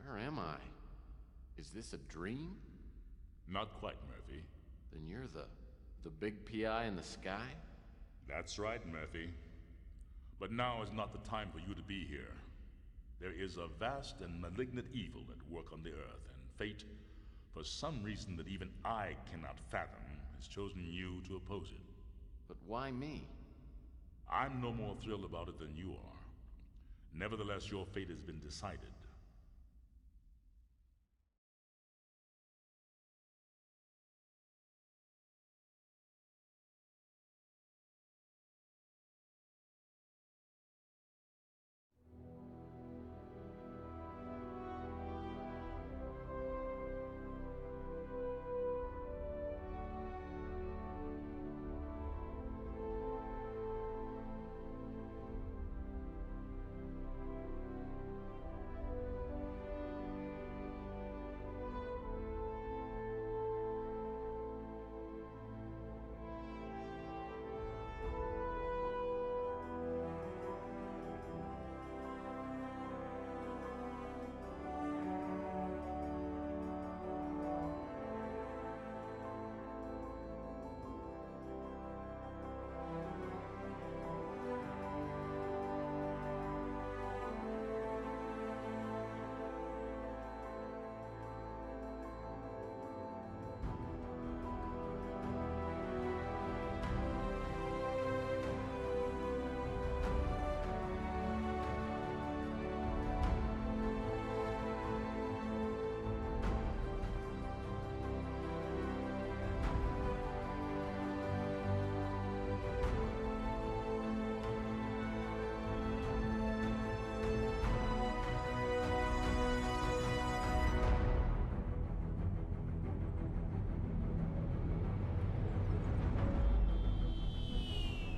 Where am I? Is this a dream? Not quite, Murphy. Then you're the big PI in the sky? That's right, Murphy. But now is not the time for you to be here. There is a vast and malignant evil at work on the Earth, and fate, for some reason that even I cannot fathom, has chosen you to oppose it. But why me? I'm no more thrilled about it than you are. Nevertheless, your fate has been decided.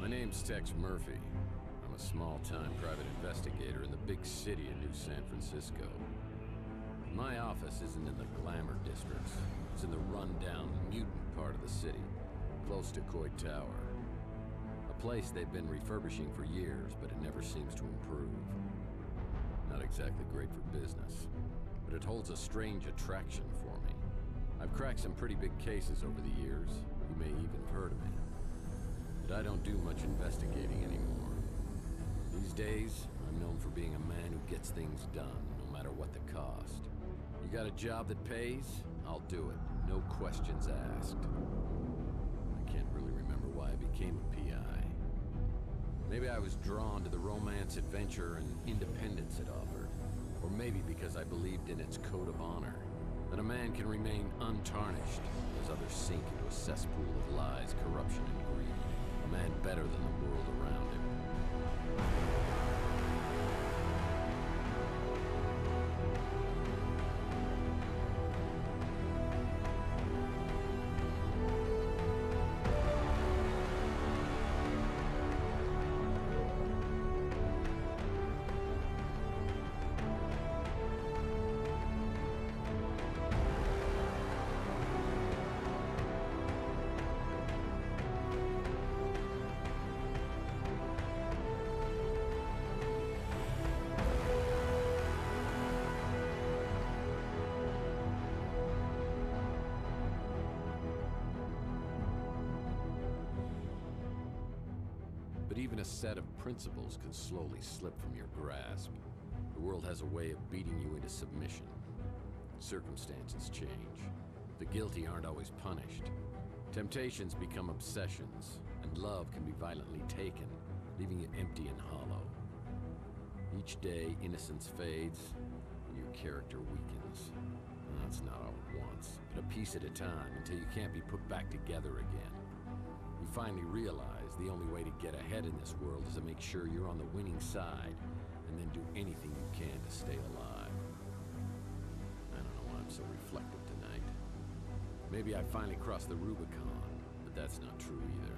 My name's Tex Murphy. I'm a small-time private investigator in the big city of New San Francisco. My office isn't in the glamour districts. It's in the run-down, mutant part of the city, close to Coit Tower. A place they've been refurbishing for years, but it never seems to improve. Not exactly great for business, but it holds a strange attraction for me. I've cracked some pretty big cases over the years. You may even have heard of me. But I don't do much investigating anymore. These days, I'm known for being a man who gets things done, no matter what the cost. You got a job that pays? I'll do it. No questions asked. I can't really remember why I became a PI. Maybe I was drawn to the romance, adventure, and independence it offered. Or maybe because I believed in its code of honor. That a man can remain untarnished as others sink into a cesspool of lies, corruption, and greed. A man better than the world around him. But even a set of principles can slowly slip from your grasp. The world has a way of beating you into submission. Circumstances change. The guilty aren't always punished. Temptations become obsessions, and love can be violently taken, leaving you empty and hollow. Each day, innocence fades, and your character weakens. That's not all at once, but a piece at a time until you can't be put back together again. You finally realize the only way to get ahead in this world is to make sure you're on the winning side, and then do anything you can to stay alive. I don't know why I'm so reflective tonight. Maybe I finally crossed the Rubicon, but that's not true either.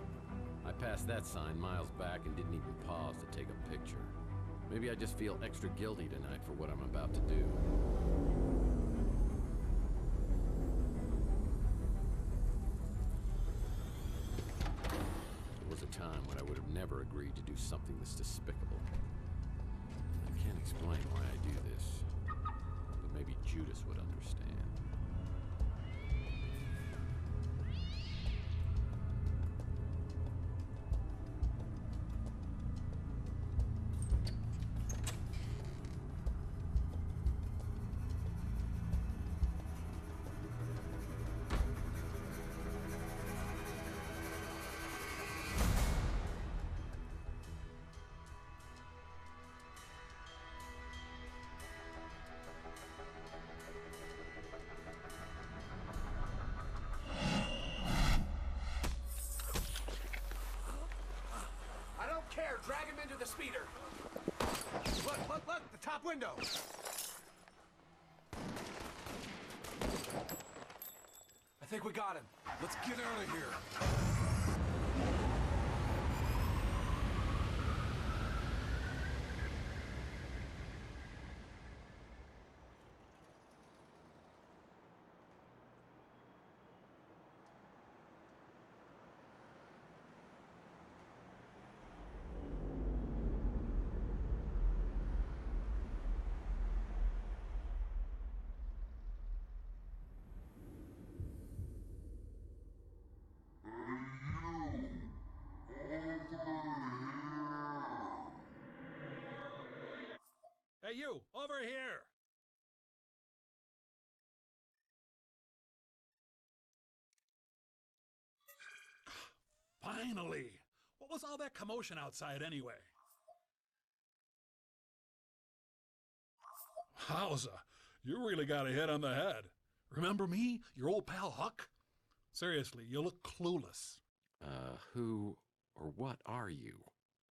I passed that sign miles back and didn't even pause to take a picture. Maybe I just feel extra guilty tonight for what I'm about to do. There was a time when I would have never agreed to do something this despicable. I can't explain why I do this, but Maybe Judas would understand. Drag him into the speeder. Look, the top window. I think we got him. Let's get out of here. Hey, you! Over here! Finally! What was all that commotion outside anyway? Wowza! You really got a hit on the head. Remember me? Your old pal Huck? Seriously, you look clueless. Who or what are you?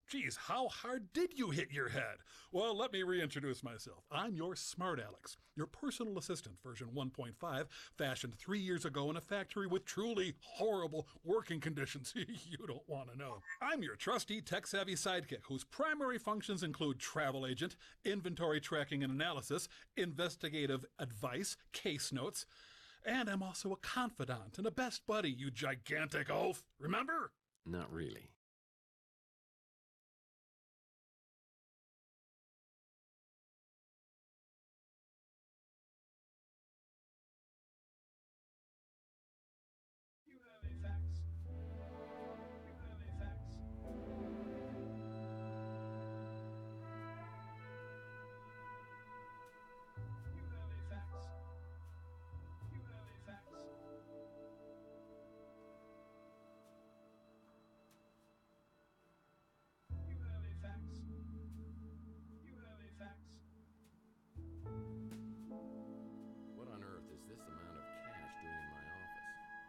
Geez, how hard did you hit your head? Well, let me reintroduce myself. I'm your smart Alex, your personal assistant, version 1.5, fashioned 3 years ago in a factory with truly horrible working conditions you don't want to know. I'm your trusty, tech-savvy sidekick whose primary functions include travel agent, inventory tracking and analysis, investigative advice, case notes, and I'm also a confidant and a best buddy, you gigantic oaf. Remember? Not really. What on earth is this amount of cash doing in my office?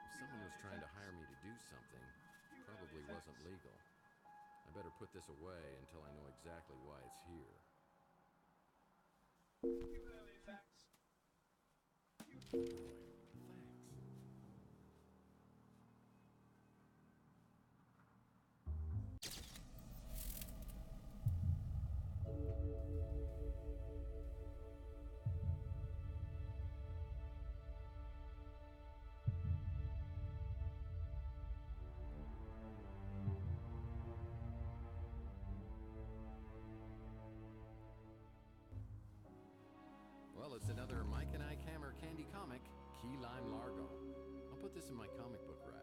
If someone was trying to hire me to do something, it probably wasn't legal. I better put this away until I know exactly why it's here. Thanks. Well, it's another Mike and I Hammer Candy comic, Key Lime Largo. I'll put this in my comic book rack.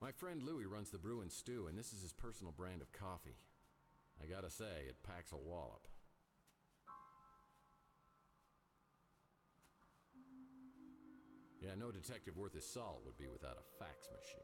My friend Louie runs the Brew and Stew, and this is his personal brand of coffee. I gotta say, it packs a wallop. Yeah, no detective worth his salt would be without a fax machine.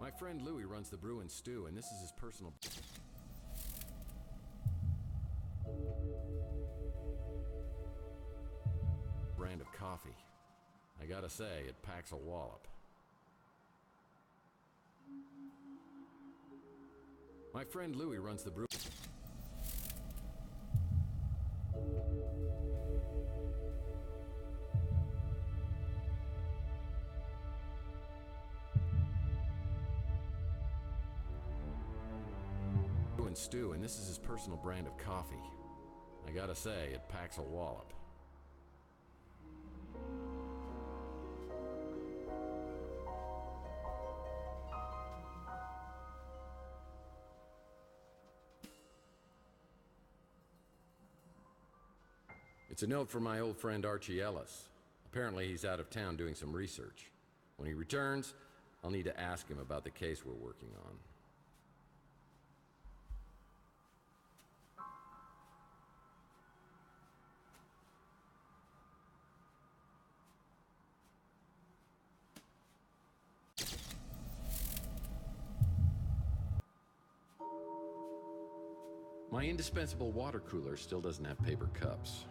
My friend Louie runs the Brew and Stew, and this is his personal brand of coffee. I gotta say, it packs a wallop. My friend Louie runs the Brew And Stew, and this is his personal brand of coffee. I gotta say, it packs a wallop. It's a note from my old friend Archie Ellis. Apparently he's out of town doing some research. When he returns, I'll need to ask him about the case we're working on. My indispensable water cooler still doesn't have paper cups.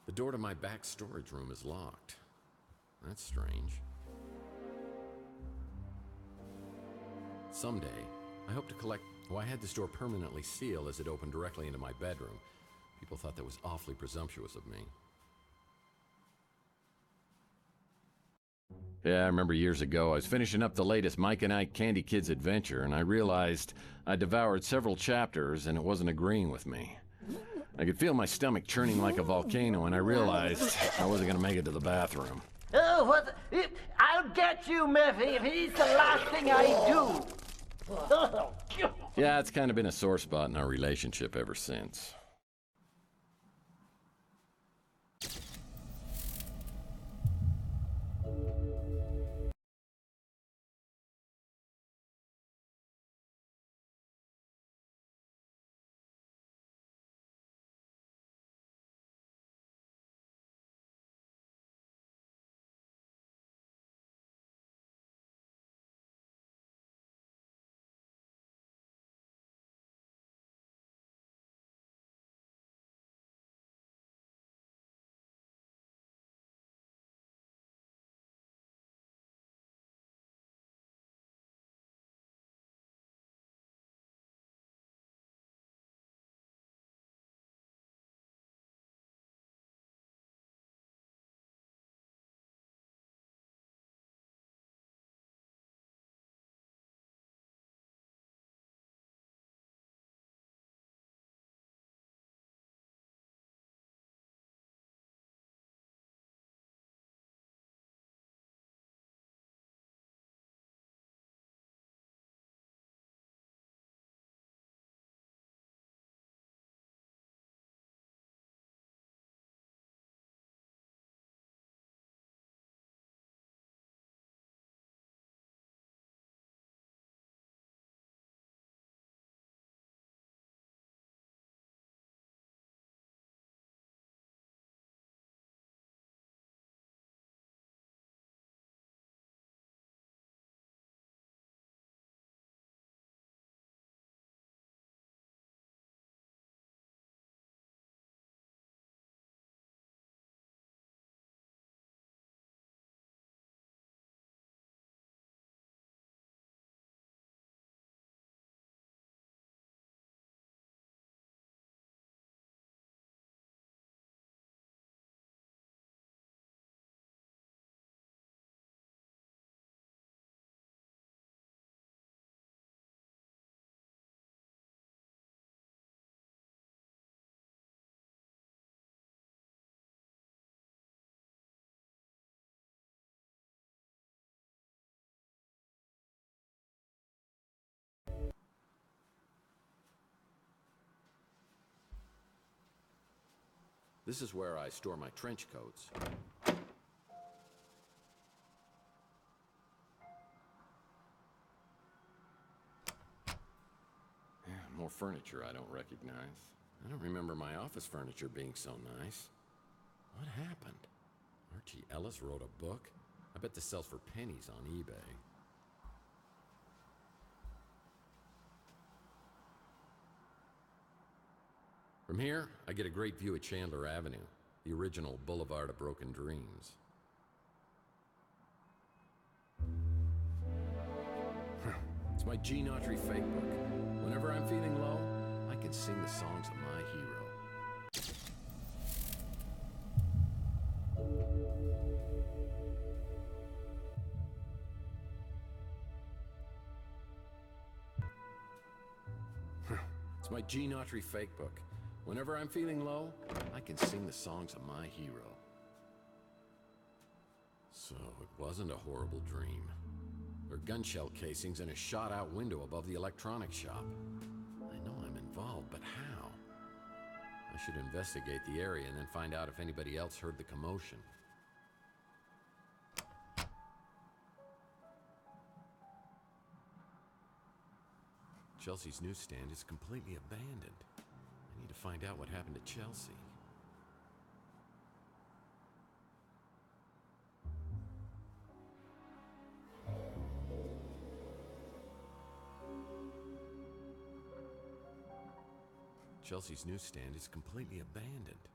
The door to my back storage room is locked. That's strange. Someday, I hope to collect... Oh, I had this door permanently sealed as it opened directly into my bedroom. People thought that was awfully presumptuous of me. Yeah, I remember years ago, I was finishing up the latest Mike and Ike Candy Kids adventure, and I realized I devoured several chapters and it wasn't agreeing with me. I could feel my stomach churning like a volcano, and I realized I wasn't going to make it to the bathroom. Oh, what? I'll get you, Murphy, if he's the last thing I do. Yeah, it's kind of been a sore spot in our relationship ever since. This is where I store my trench coats. Yeah, more furniture I don't recognize. I don't remember my office furniture being so nice. What happened? Archie Ellis wrote a book? I bet this sells for pennies on eBay. From here, I get a great view of Chandler Avenue, the original Boulevard of Broken Dreams. It's It's my Gene Autry fake book. Whenever I'm feeling low, I can sing the songs of my hero. It's my Gene Autry fake book. Whenever I'm feeling low, I can sing the songs of my hero. So it wasn't a horrible dream. There are gun shell casings in a shot-out window above the electronics shop. I know I'm involved, but how? I should investigate the area and then find out if anybody else heard the commotion. Chelsea's newsstand is completely abandoned. I need to find out what happened to Chelsea. Chelsea's newsstand is completely abandoned.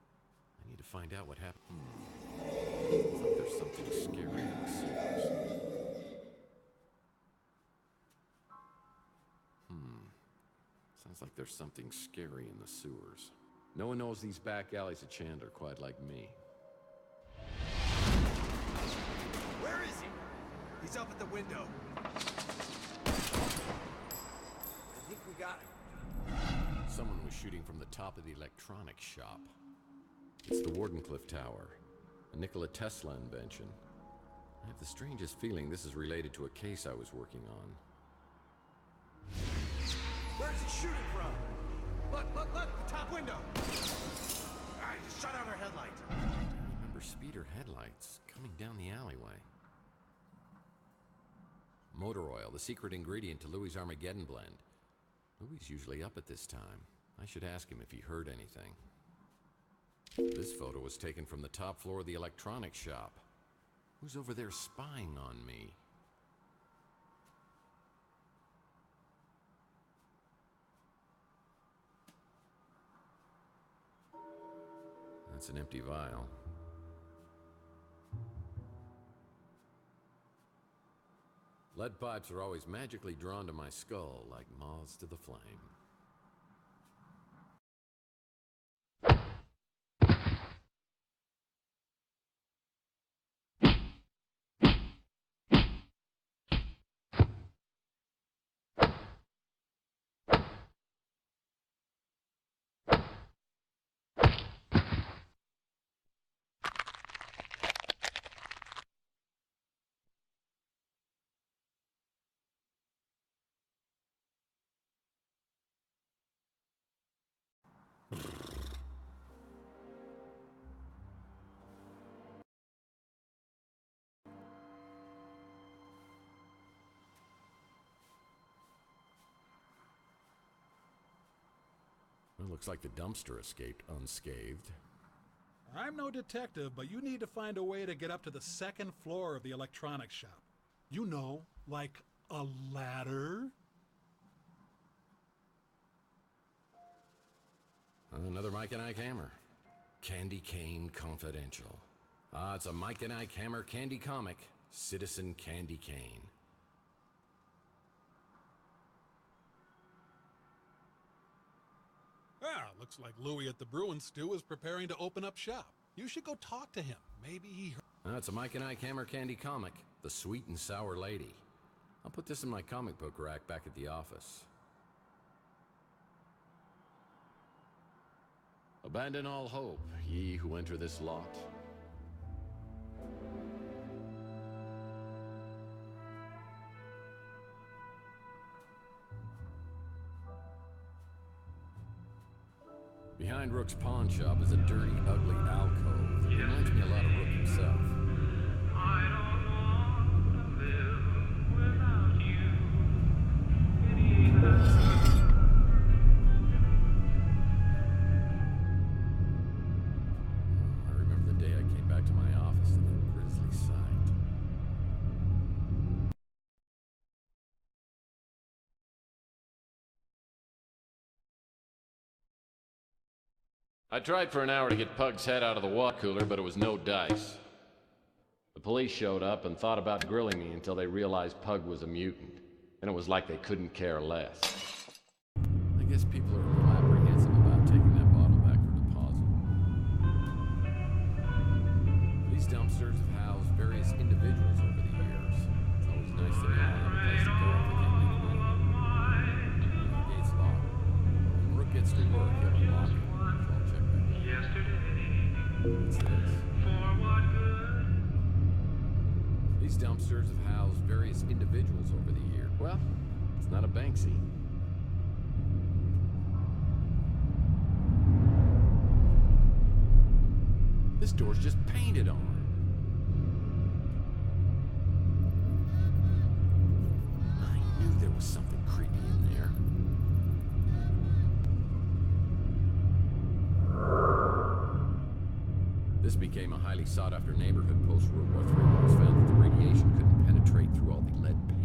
I need to find out what happened. Looks like there's something scary in the sewers. Sounds like there's something scary in the sewers. No one knows these back alleys of Chandler quite like me. Where is he? He's up at the window. I think we got him. Someone was shooting from the top of the electronics shop. It's the Wardenclyffe Tower, a Nikola Tesla invention. I have the strangest feeling this is related to a case I was working on. Where's he shooting from? Look, the top window. I just shut out our headlight. I remember speeder headlights coming down the alleyway. Motor oil, the secret ingredient to Louis' Armageddon blend. Louis usually up at this time. I should ask him if he heard anything. This photo was taken from the top floor of the electronics shop. Who's over there spying on me? That's an empty vial. Lead pipes are always magically drawn to my skull like moths to the flame. Well, looks like the dumpster escaped unscathed. I'm no detective, but you need to find a way to get up to the second floor of the electronics shop. You know, like a ladder? Another Mike and Ike hammer. Candy Cane Confidential. It's a Mike and Ike hammer candy comic. Citizen Candy Cane. Looks like Louis at the Bruin Stew is preparing to open up shop. You should go talk to him. Maybe he heard... It's a Mike and Ike hammer candy comic. The Sweet and Sour Lady. I'll put this in my comic book rack back at the office. Abandon all hope, ye who enter this lot. Behind Rook's pawn shop is a dirty, ugly alcove. It reminds me a lot of Rook himself. I don't want to live without you. I remember the day I came back to my office to that grisly sight. I tried for an hour to get Pug's head out of the water cooler, but it was no dice. The police showed up and thought about grilling me until they realized Pug was a mutant. And it was like they couldn't care less. I guess people are a little apprehensive about taking that bottle back for deposit. These dumpsters have housed various individuals over the years. It's always nice to know I have a place to go if I can't make money. The gate's locked. When Rook gets to work, he'll unlock it. So I'll check back. What's this? These dumpsters have housed various individuals over the years. Well, it's not a Banksy. This door's just painted on. I knew there was something creepy in there. This became a highly sought-after neighborhood post-World War III when it was found that the radiation couldn't penetrate through all the lead paint.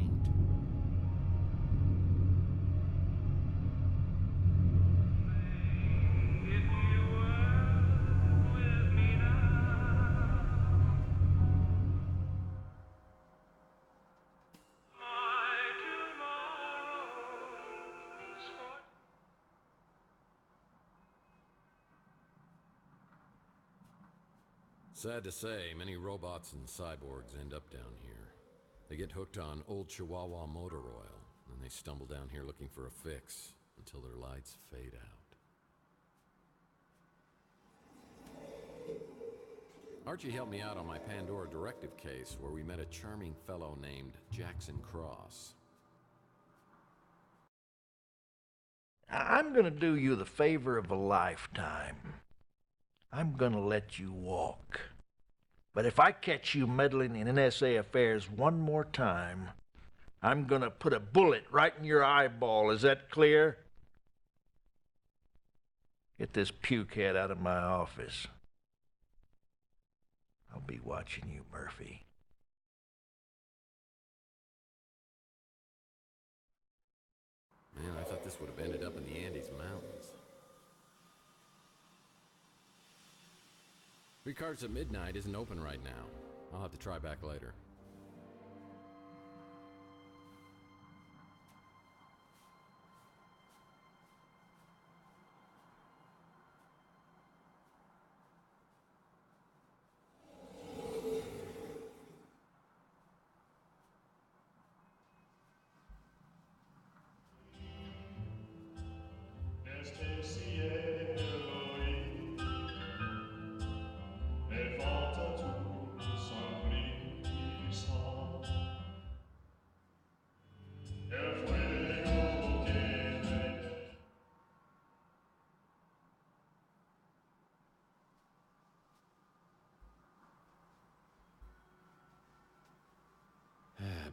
Sad to say, many robots and cyborgs end up down here. They get hooked on old Chihuahua motor oil, and they stumble down here looking for a fix until their lights fade out. Archie helped me out on my Pandora directive case, where we met a charming fellow named Jackson Cross. I'm gonna do you the favor of a lifetime. I'm gonna let you walk. But if I catch you meddling in NSA affairs one more time, I'm gonna put a bullet right in your eyeball. Is that clear? Get this pukehead out of my office. I'll be watching you, Murphy. Man, I thought this would have ended up in the Andes Mountains. Ricardo's at Midnight isn't open right now. I'll have to try back later.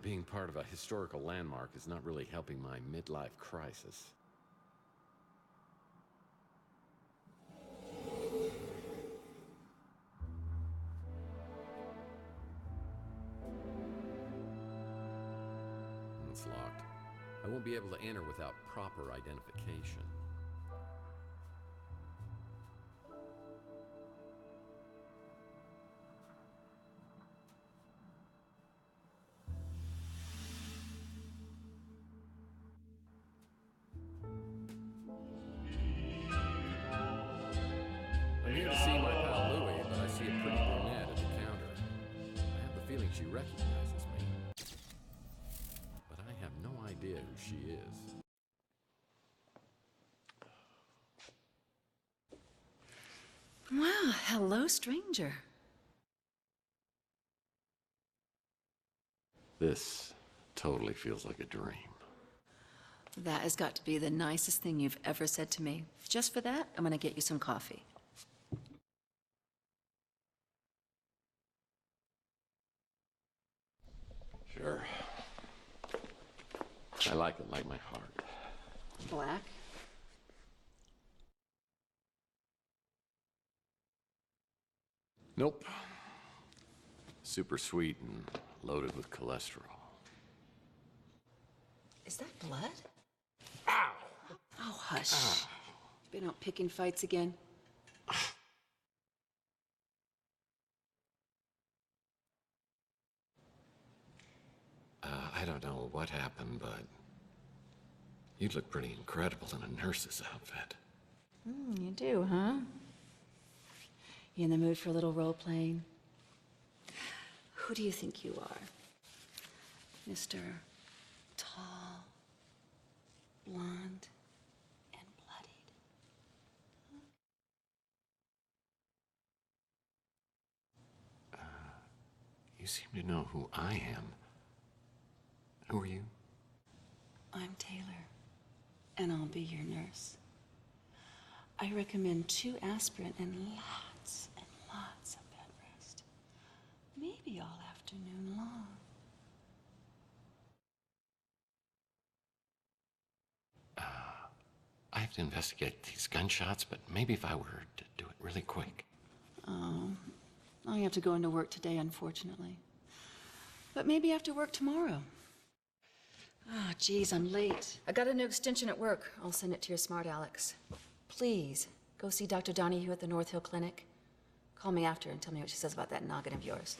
Being part of a historical landmark is not really helping my midlife crisis. It's locked. I won't be able to enter without proper identification. I'm here to see my pal Louie, but I see a pretty brunette at the counter. I have the feeling she recognizes me. But I have no idea who she is. Well, hello, stranger. This totally feels like a dream. That has got to be the nicest thing you've ever said to me. Just for that, I'm gonna get you some coffee. Sure. I like it like my heart. Black? Nope. Super sweet and loaded with cholesterol. Is that blood? Ow! Oh, hush. Been out picking fights again? I don't know. what happened, but you look pretty incredible in a nurse's outfit. You do, huh? You in the mood for a little role-playing? Who do you think you are? Mr. Tall, blonde, and bloodied? You seem to know who I am. Who are you? I'm Taylor, and I'll be your nurse. I recommend 2 aspirin and lots of bed rest. Maybe all afternoon long. I have to investigate these gunshots, but maybe if I were to do it really quick. Oh, I have to go into work today, unfortunately. But maybe after work tomorrow. Ah, geez, I'm late. I got a new extension at work. I'll send it to your smart Alex. Please, go see Dr. Donahue at the North Hill Clinic. Call me after and tell me what she says about that noggin of yours.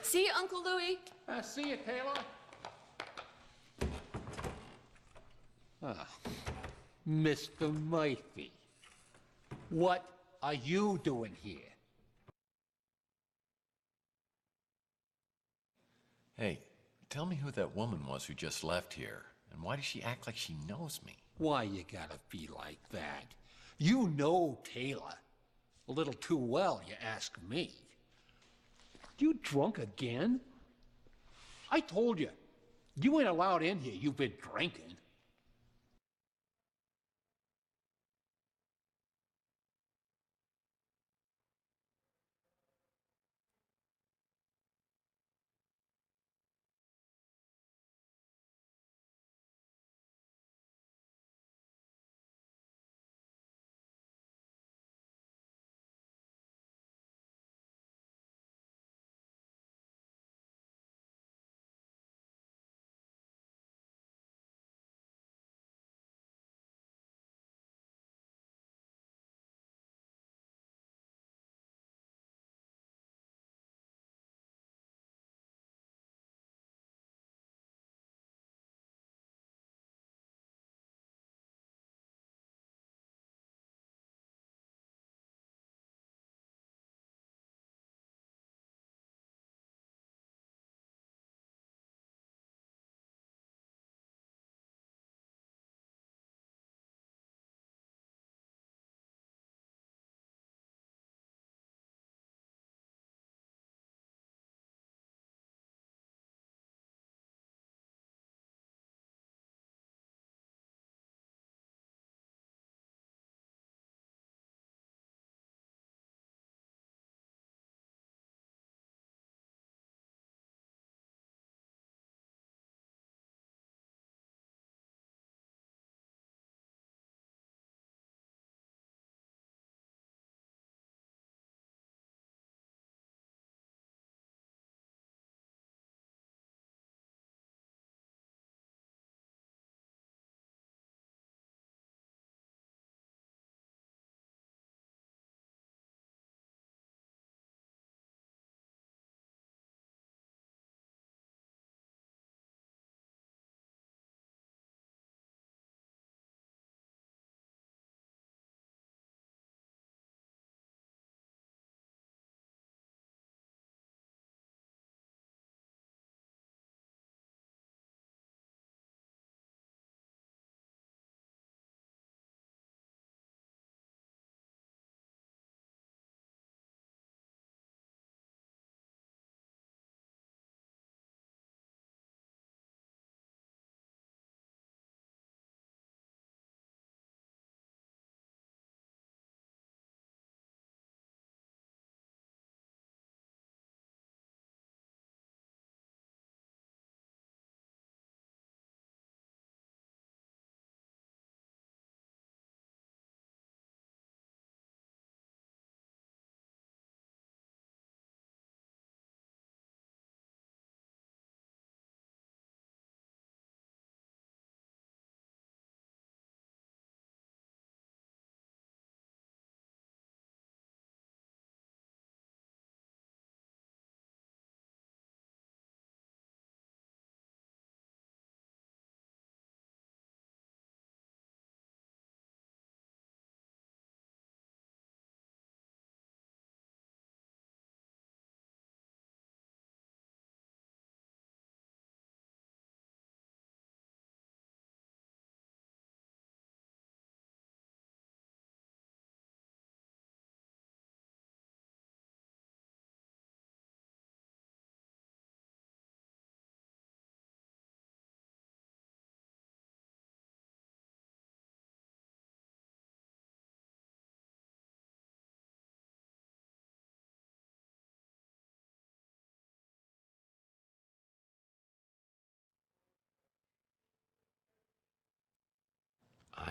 See you, Uncle Louie. See you, Taylor. Mr. Murphy, what are you doing here? Hey, tell me who that woman was who just left here, and why does she act like she knows me? Why you gotta be like that? You know Taylor. A little too well, you ask me. You drunk again? I told you, you ain't allowed in here. You've been drinking.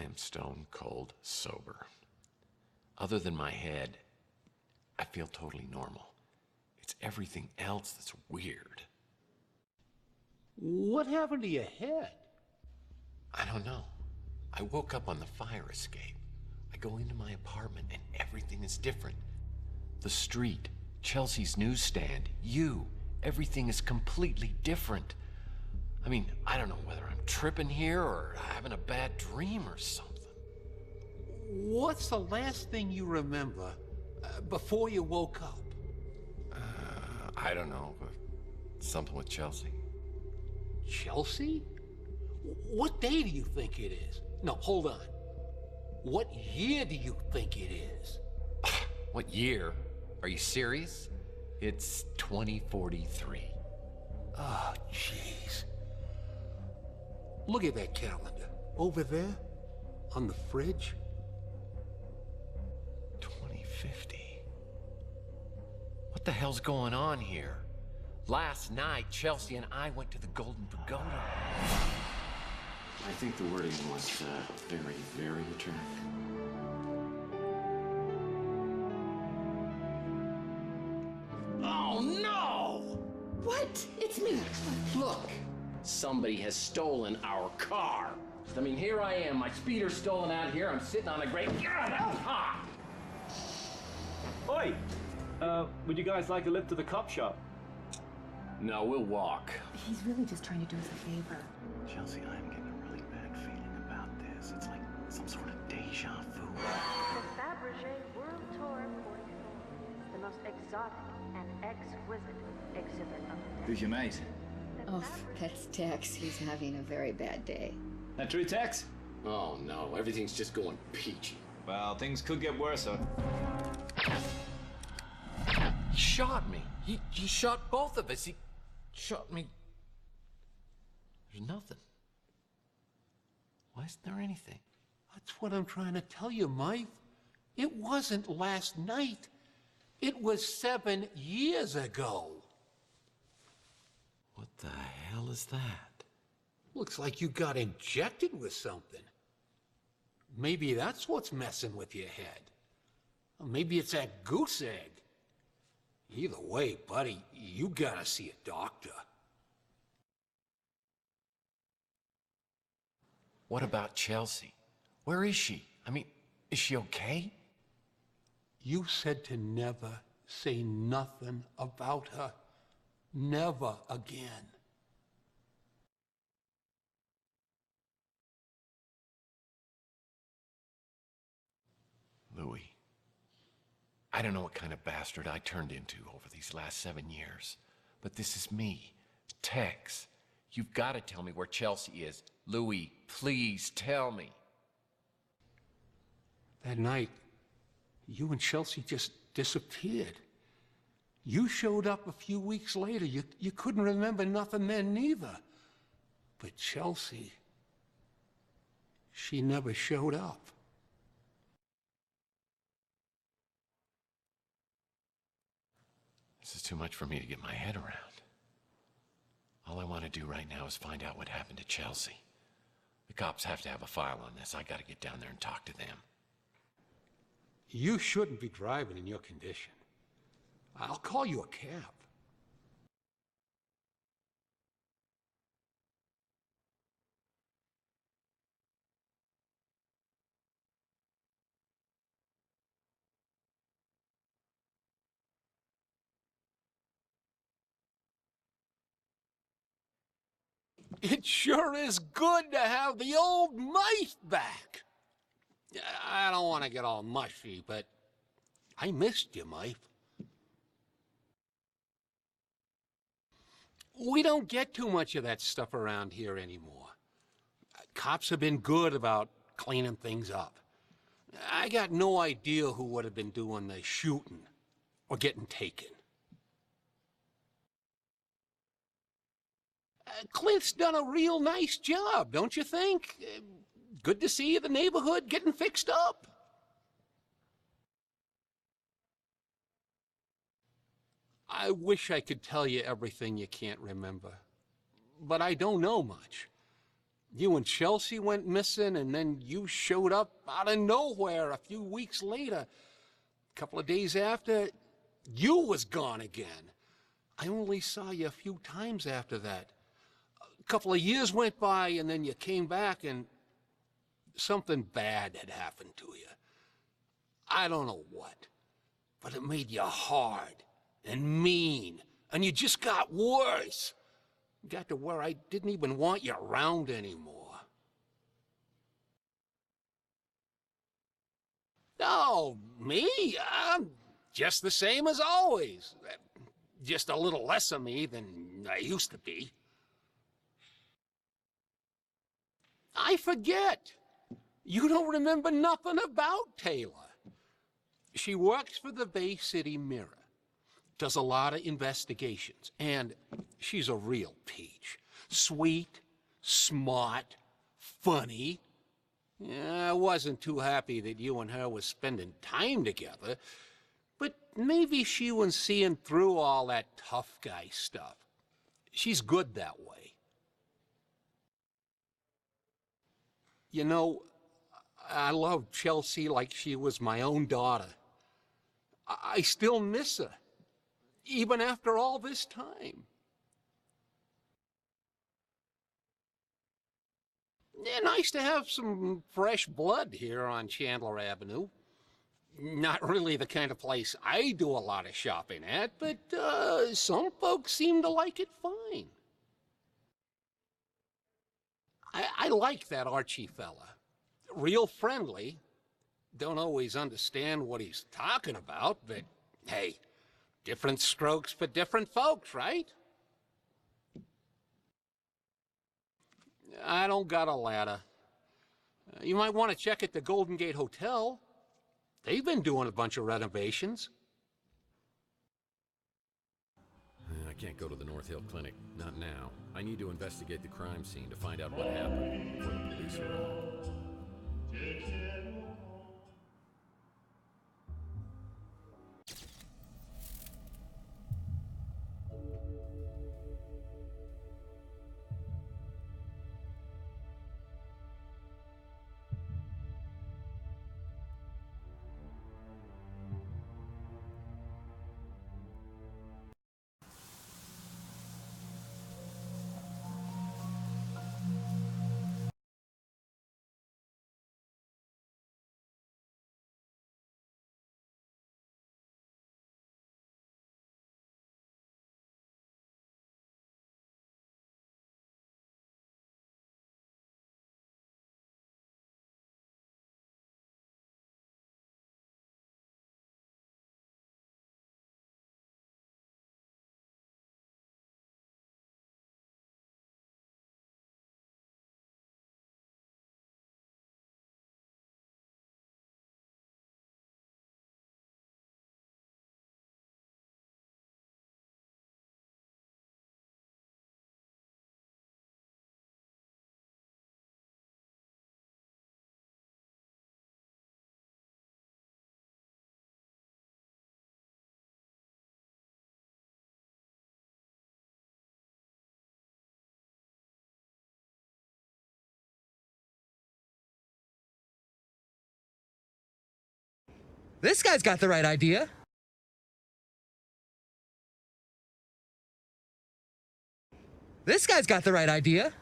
I am stone cold sober. Other than my head, I feel totally normal. It's everything else that's weird. What happened to your head? I don't know. I woke up on the fire escape. I go into my apartment and everything is different. The street, Chelsea's newsstand, you, everything is completely different. I mean, I don't know whether I'm tripping here or having a bad dream or something. What's the last thing you remember before you woke up? I don't know. Something with Chelsea. Chelsea? What day do you think it is? No, hold on. What year do you think it is? What year? Are you serious? It's 2043. Oh, jeez. Look at that calendar. Over there, on the fridge. 2050. What the hell's going on here? Last night, Chelsea and I went to the Golden Pagoda. I think the wording was very, very attractive. Oh, no! What? It's me. Look, somebody has stolen our car. I mean, here I am, my speeder's stolen out here. I'm sitting on a great. Ah! Oi! Would you guys like a lift to the cop shop? No, we'll walk. He's really just trying to do us a favor. Chelsea, I'm getting a really bad feeling about this. It's like some sort of deja vu. The Fabergé World Tour 44, the most exotic and exquisite exhibit of the day. Who's your mate? Oh, that's Tex. He's having a very bad day. That true, Tex? Oh no, everything's just going peachy. Well, things could get worse, huh? He shot me. He shot both of us. He shot me. There's nothing. Why isn't there anything? That's what I'm trying to tell you, Mike. It wasn't last night. It was 7 years ago. What the hell is that? Looks like you got injected with something. Maybe that's what's messing with your head. Or maybe it's that goose egg. Either way, buddy, you gotta see a doctor. What about Chelsea? Where is she? I mean, is she okay? You said to never say nothing about her. Never again. Louis. I don't know what kind of bastard I turned into over these last 7 years, but this is me, Tex. You've got to tell me where Chelsea is. Louis, please tell me. That night, you and Chelsea just disappeared. You showed up a few weeks later. You couldn't remember nothing then neither. But Chelsea, she never showed up. This is too much for me to get my head around. All I want to do right now is find out what happened to Chelsea. The cops have to have a file on this. I got to get down there and talk to them. You shouldn't be driving in your condition. I'll call you a cab. It sure is good to have the old mice back. I don't want to get all mushy, but I missed you, Mike. We don't get too much of that stuff around here anymore. Cops have been good about cleaning things up. I got no idea who would have been doing the shooting or getting taken. Clint's done a real nice job, don't you think? Good to see the neighborhood getting fixed up. I wish I could tell you everything you can't remember, but I don't know much. You and Chelsea went missing, and then you showed up out of nowhere a few weeks later. A couple of days after, you was gone again. I only saw you a few times after that. A couple of years went by, and then you came back, and something bad had happened to you. I don't know what, but it made you hard and mean, and you just got worse. Got to where I didn't even want you around anymore. Oh, me? I'm just the same as always. Just a little less of me than I used to be. I forget. You don't remember nothing about Taylor. She works for the Bay City Mirror. Does a lot of investigations, and she's a real peach. Sweet, smart, funny. Yeah, I wasn't too happy that you and her was spending time together, but maybe she was seeing through all that tough guy stuff. She's good that way. You know, I love Chelsea like she was my own daughter. I still miss her. Even after all this time. Yeah, nice to have some fresh blood here on Chandler Avenue. Not really the kind of place I do a lot of shopping at, but some folks seem to like it fine. I like that Archie fella. Real friendly. Don't always understand what he's talking about, but hey, different strokes for different folks, right? I don't got a ladder. You might want to check at the Golden Gate Hotel. They've been doing a bunch of renovations. I can't go to the North Hill Clinic. Not now. I need to investigate the crime scene to find out what happened before the police arrive. This guy's got the right idea. This guy's got the right idea.